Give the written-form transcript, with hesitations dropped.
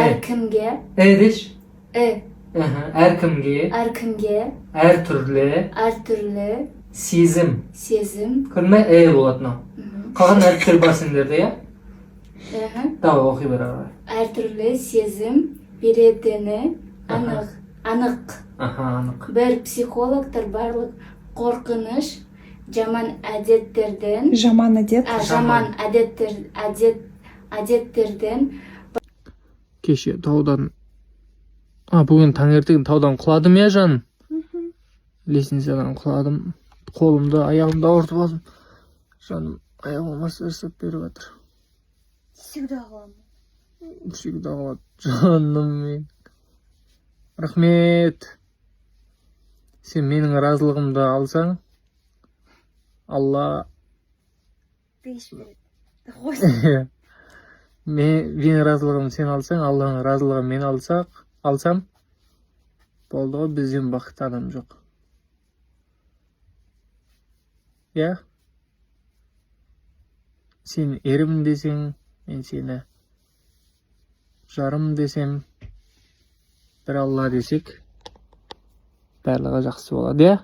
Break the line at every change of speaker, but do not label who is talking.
Әркімге.
Деш?
Әркімге. Әртүрлі. Сезім.
Көрме болатын ау. Қалған әріптер бар сендерде, я? Давай, оқи бер ағай.
Әртүрлі сезім беретіні анық.
Анық.
Бір психологтар барлық қорқыныш, жаман әдеттерден
Кеше таудан бүгін таңертең таудан құладым я жаным. Лестницадан құладым. Қолымды, аяғымды ауыртып алдым. Жаным аяғыма массаж жасап беріп жатыр. Всегда қалады. Жаным мен. Рахмет. Сен менің разылығымды алсаң, Алла менің разылығым сен алсаң, Алланың разылығын мен алсам, болды ғой, бізден бақытты адам жоқ. Я? Сен ерім десең, мен сені жарым десем, бір Алла десек, барлығы жақсы болады, я?